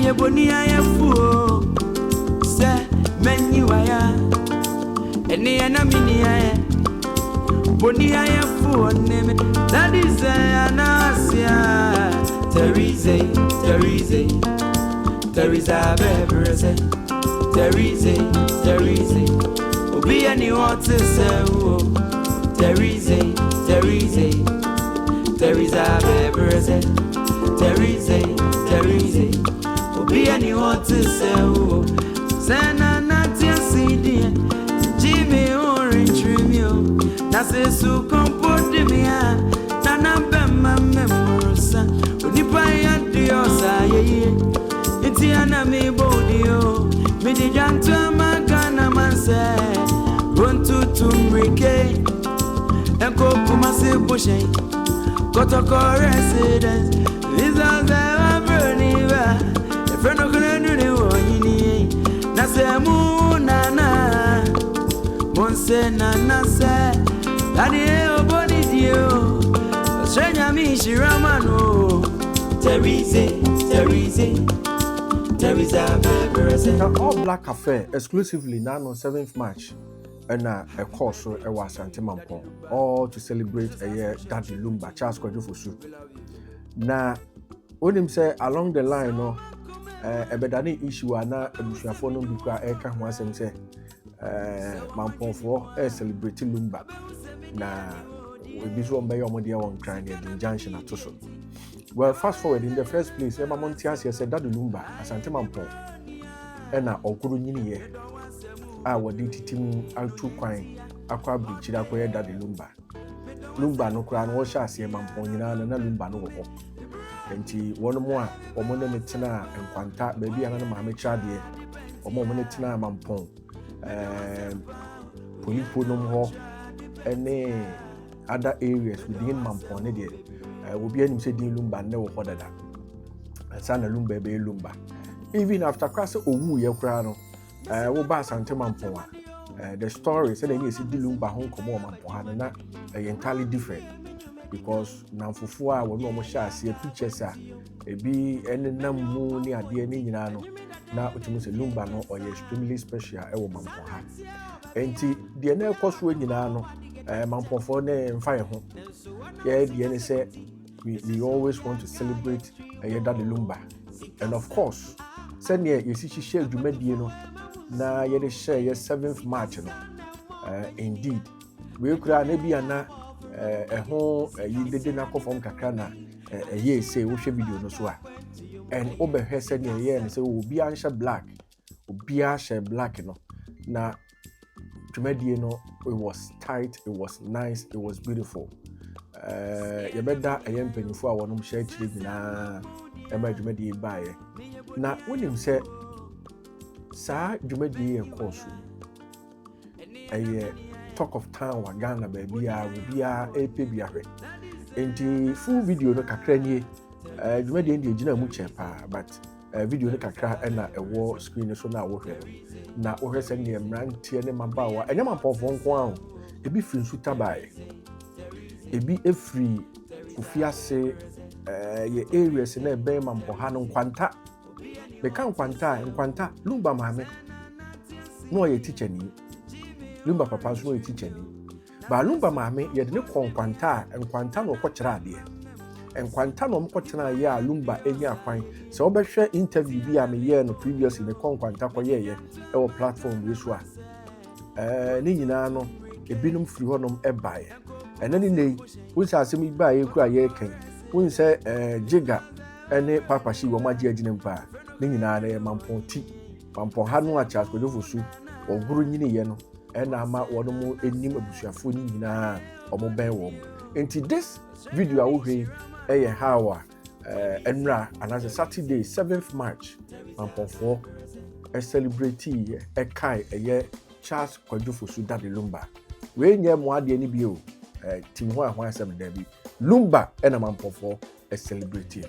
ye boni aya fu se meni waya eni ana mini aya boni aya fu neme that is anasia Teresa bebreze Teresa obi ani want to say oh Teresa bebreze Teresa obi ani want to say oh sana natia cd Jimmy orange remio na se su comport me na na bemma memosa onipa ya diosa ye iti ana me bodio me di jantu amagana manse wontu tumrike enko kuma se boshen kotoko residence visa za broniva e friend of gonna do woni na se mu nana monse nana se ani oboni dio Shenya mi shiramano Teresa bebreze. Now all black cafe exclusively now on 7th March and a course so e was Asante Mampong all to celebrate a year Daddy Lumba Charles Kwadwo Fosu. Na when him say along the line no ebedani issue ana ebusuafo no bi kwa e ka ho asem say Mampong for celebrate Lumba na we so mbey omode won kran the junction atoso. Well, fast forward in the first place, Emma Montias said that Lumba, Asante Mampong, and Okuru Nini, our DTT out two quine, Aqua Beach, that way that Lumba no crown, or shall see Mampong, and Lumba no. And one more, or Monetina and Quanta, baby, and Mamma Chadi, or Monetina Mampong, Poliponum Hall, and other areas within Mampong. Will be any say Lumba never order that. And Sana Lumba be Lumba. Even after Crasa Owu Yokrano, will bass and Mampong. The story said that you see Lumba home come on Mampong entirely different because now for 4 hours no more shall see a picture, sir. It be any number near the Nino. Now, which means a Lumba no or extremely special Mampong. And the NL cost when you know Mampong for and fire home. Yeah, the NSA. We always want to celebrate Daddy Lumba. And of course, send you see she share Jumediano. Na ye share 7th March. Indeed. We could maybe a home you didn't go from Kakana a year say we should video no so. And over her said yeah and say will be answer black. Will be answer black na Jumediano it was tight, it was nice, it was beautiful. You better a young penny for one share children na Jumedi buy. Now, when him say, Sir Jumedi and course, a talk of town, Ghana, baby, will be a PBR. And the full video, no cacrany, Jumedi and the Gina Muchepa, but a video, no cacra and a war screen so now working. Now, over sending a man, Tiana Mambawa, and Yamapo von Kwan, a beef in Sutabai. Ebi efri ufiase ye areas na ebe Mampong ha no kwanta be kan kwanta Lumba mame no ye teacher ni Lumba papa so ye teacher ni ba Lumba mame ye de ne kwanta no ko kira ade kwanta no mo ko kira ye a Lumba enya kwan se obehwe interview bi a me ye no previously ne kwanta ko ye e wo platform we so a ni nyina no ebinum firi honom ebae. And then in the which are semi by a cry, when say Jigga and Papa she will my Jinimpa, Nina Mampong tea, Mampong had no chance with Fosu or Green Yeno, and I'm out one more in name of Shafuni or mobile. Into this video, I will hear a hour and Ra, and as a Saturday, 7th March, Mampong 4, a celebrity, a Kai, a year, Charles Kwadwo Fosu Daddy Lumba. When you're more than any bio. Team 117 Debbie Lumba and a Mampong for a celebrity.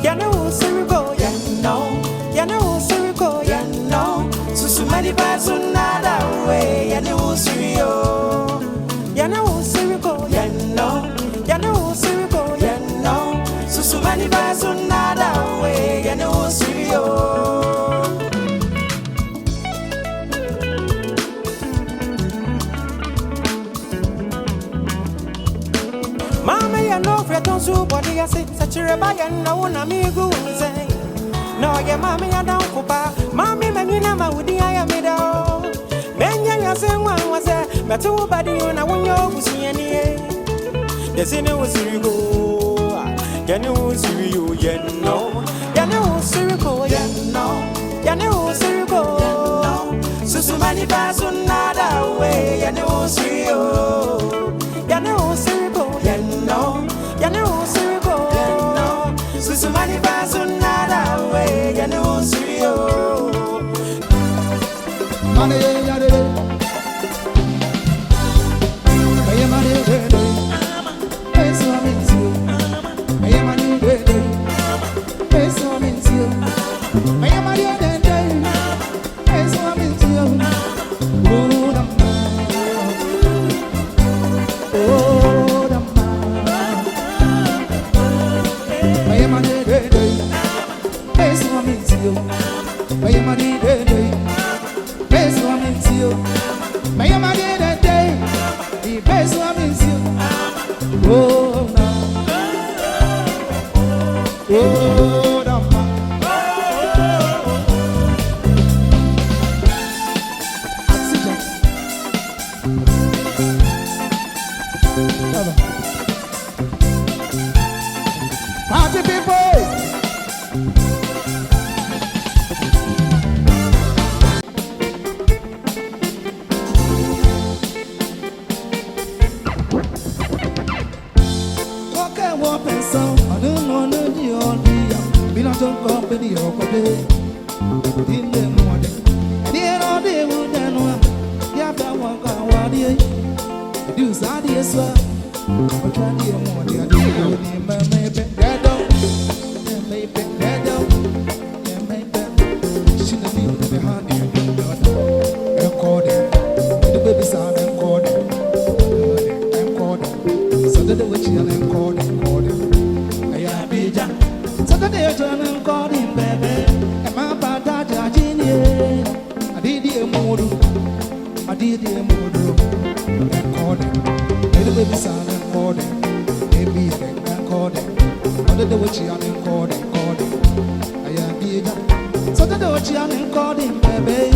ya know Sirico, ya know Sirico, ya know Susu many person nada way, ya know Sirio, ya know Sirico, ya know Sirico, ya know Susu many person nada way, ya know Sirio. Mama, you know, for don't so body, I say, such a rebel, and no one amigo say. No, your mammy, I don't copa. Mammy, man, you know, my woody, I am it all. Then you say one was there, but two body, and I won't know who's in any. The sinner was you go. You know, Sirio, you know, Sirico, you know, Sirico. So so many person, nada way, you know, Sirio, you know, Sirico. Ya know Sirico, so so many person nada way, ya know Sirio. Money, party people. Okay, what person? I don't know the only. We not talk company or day. In the morning, near all day would know. You have to walk out. Do Sadi as well. But when you want to do it, maybe that don't. Maybe that don't. Maybe shouldn't be behind you. Recording. The baby sound recording. Recording. So the witch and recording. I am big. So the day turn recording, baby. And my pata genius. I did the mood. Recording. The baby sound recording. Baby recording. Other the witch and recording. I am big. So the witch and recording, baby.